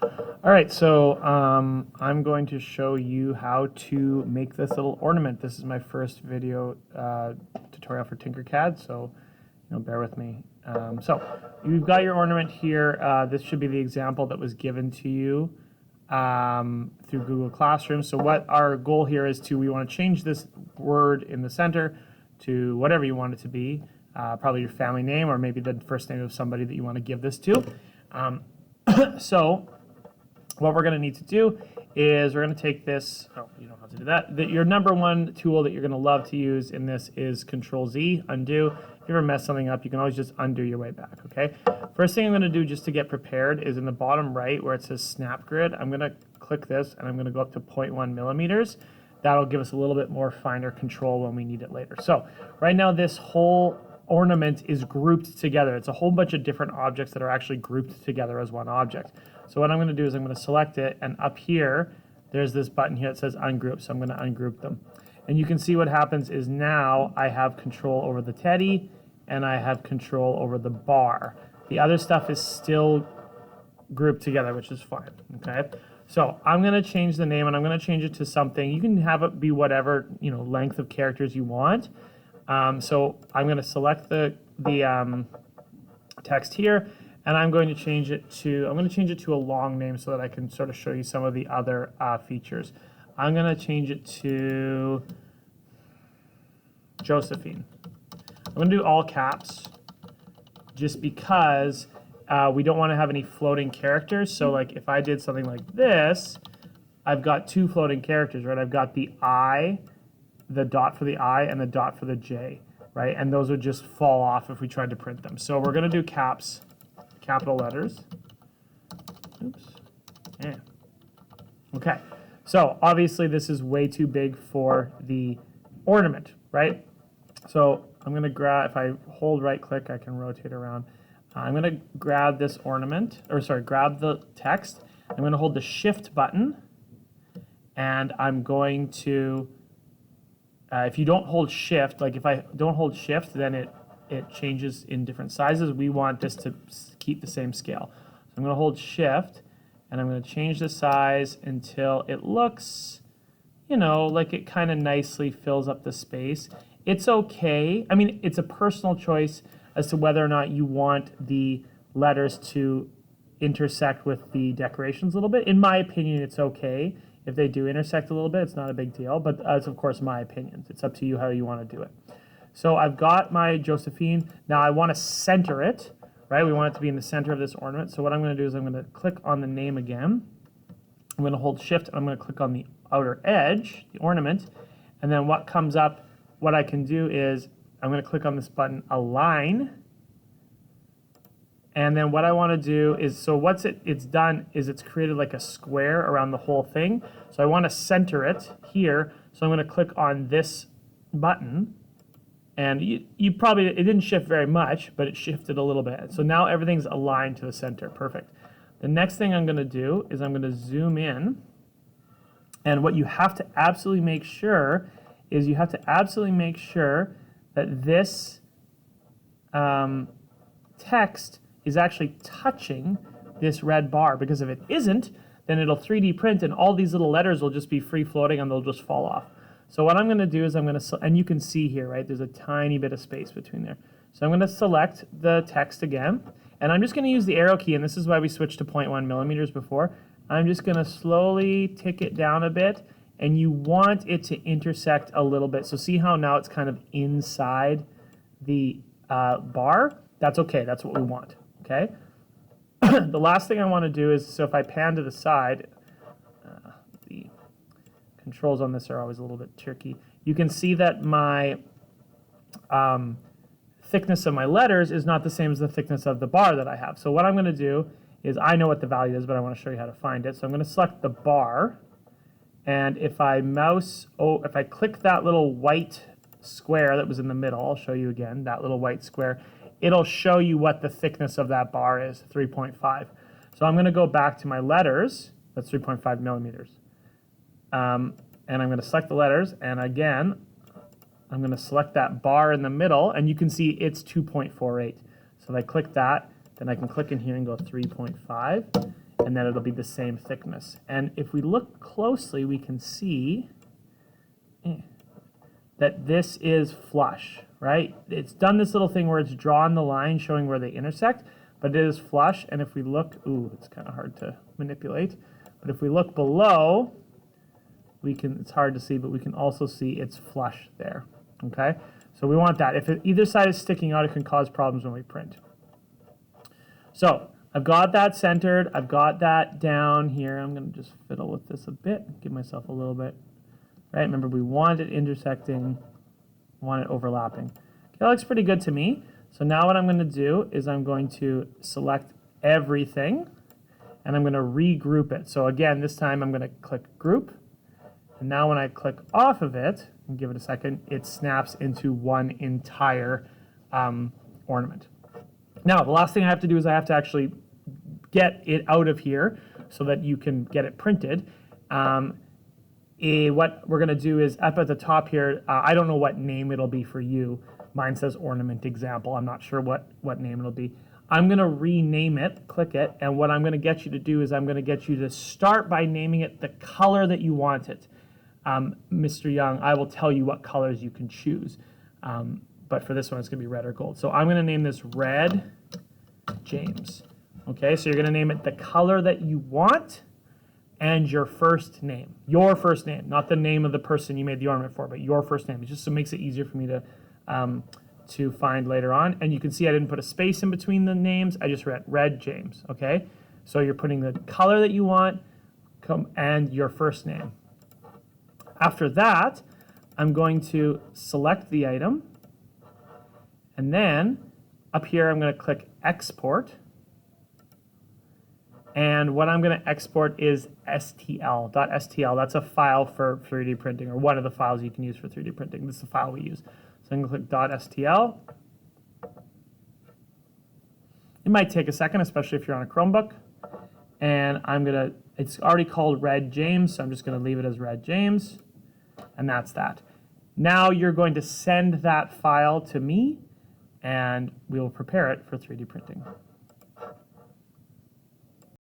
All right, so I'm going to show you how to make this little ornament. This is my first video tutorial for Tinkercad, so bear with me. So you've got your ornament here. This should be the example that was given to you through Google Classroom. So what our goal here is we want to change this word in the center to whatever you want it to be, probably your family name or maybe the first name of somebody that you want to give this to. So what we're going to need to do is we're going to take this, you don't have to do that. Your number one tool that you're going to love to use in this is Control-Z, undo. If you ever mess something up, you can always just undo your way back, okay? First thing I'm going to do just to get prepared is in the bottom right where it says Snap Grid, I'm going to click this and I'm going to go up to 0.1 millimeters. That'll give us a little bit more finer control when we need it later. So right now this whole ornament is grouped together. It's a whole bunch of different objects that are actually grouped together as one object. So what I'm going to do is I'm going to select it, and up here there's this button here that says ungroup, so I'm going to ungroup them. And you can see what happens is now I have control over the teddy and I have control over the bar. The other stuff is still grouped together, which is fine, okay? So I'm going to change the name and I'm going to change it to something. You can have it be whatever length of characters you want. So I'm going to select the text here, and I'm going to change it to a long name so that I can sort of show you some of the other features. I'm going to change it to Josephine. I'm going to do all caps just because we don't want to have any floating characters. So like if I did something like this, I've got two floating characters, right? I've got the I, the dot for the I, and the dot for the J, right? And those would just fall off if we tried to print them. So we're going to do caps, capital letters. Oops. Yeah. Okay. So obviously this is way too big for the ornament, right? So I'm going to grab, if I hold right click, I can rotate around. I'm going to grab this ornament, grab the text. I'm going to hold the shift button, and I'm going to, if you don't hold shift, like if I don't hold shift, then it changes in different sizes. We want this to keep the same scale. So I'm going to hold shift, and I'm going to change the size until it looks, like it kind of nicely fills up the space. It's okay. I mean, it's a personal choice as to whether or not you want the letters to intersect with the decorations a little bit. In my opinion, it's okay. If they do intersect a little bit, it's not a big deal, but it's of course my opinion. It's up to you how you want to do it. So I've got my Josephine. Now I want to center it, right? We want it to be in the center of this ornament. So what I'm going to do is I'm going to click on the name again. I'm going to hold shift and I'm going to click on the outer edge, the ornament. And then what comes up, what I can do is I'm going to click on this button, align. And then what I want to do is, so it's done is it's created like a square around the whole thing. So I want to center it here. So I'm going to click on this button. And you probably, it didn't shift very much, but it shifted a little bit. So now everything's aligned to the center. Perfect. The next thing I'm going to do is I'm going to zoom in. And what you have to absolutely make sure is that this text is actually touching this red bar, because if it isn't, then it'll 3D print and all these little letters will just be free floating and they'll just fall off. So what I'm going to do is and you can see here, right, there's a tiny bit of space between there. So I'm going to select the text again, and I'm just going to use the arrow key, and this is why we switched to 0.1 millimeters before. I'm just going to slowly tick it down a bit, and you want it to intersect a little bit. So see how now it's kind of inside the bar? That's okay, that's what we want, okay? The last thing I want to do is, so if I pan to the side, the controls on this are always a little bit tricky. You can see that my thickness of my letters is not the same as the thickness of the bar that I have. So what I'm going to do is, I know what the value is, but I want to show you how to find it. So I'm going to select the bar, and if I click that little white square that was in the middle, I'll show you again, that little white square, it'll show you what the thickness of that bar is, 3.5. So I'm going to go back to my letters, that's 3.5 millimeters. And I'm going to select the letters, and again, I'm going to select that bar in the middle, and you can see it's 2.48. So if I click that, then I can click in here and go 3.5. and then it'll be the same thickness. And if we look closely, we can see that this is flush, right? It's done this little thing where it's drawn the line showing where they intersect, but it is flush. And if we look, ooh, it's kind of hard to manipulate. But if we look below, we can, it's hard to see, but we can also see it's flush there, okay? So we want that. If either side is sticking out, it can cause problems when we print. So I've got that centered. I've got that down here. I'm going to just fiddle with this a bit, give myself a little bit. Right? Remember, we want it intersecting, want it overlapping. Okay, that looks pretty good to me. So now what I'm going to do is I'm going to select everything, and I'm going to regroup it. So again, this time I'm going to click Group. And now when I click off of it, and give it a second, it snaps into one entire ornament. Now, the last thing I have to do is I have to actually get it out of here so that you can get it printed. What we're going to do is up at the top here, I don't know what name it'll be for you. Mine says Ornament Example. I'm not sure what name it'll be. I'm going to rename it, click it, and what I'm going to get you to do is I'm going to get you to start by naming it the color that you want it. Mr. Young, I will tell you what colors you can choose. But for this one, it's going to be red or gold. So I'm going to name this Red James. Okay, so you're going to name it the color that you want and your first name. Your first name, not the name of the person you made the ornament for, but your first name. It just makes it easier for me to find later on. And you can see I didn't put a space in between the names. I just read Red James, okay? So you're putting the color that you want and your first name. After that, I'm going to select the item. And then up here, I'm going to click Export. And what I'm going to export is .stl. That's a file for 3D printing, or one of the files you can use for 3D printing. This is the file we use. So I'm going to click .stl. It might take a second, especially if you're on a Chromebook. And it's already called Red James, so I'm just going to leave it as Red James. And that's that. Now you're going to send that file to me, and we will prepare it for 3D printing.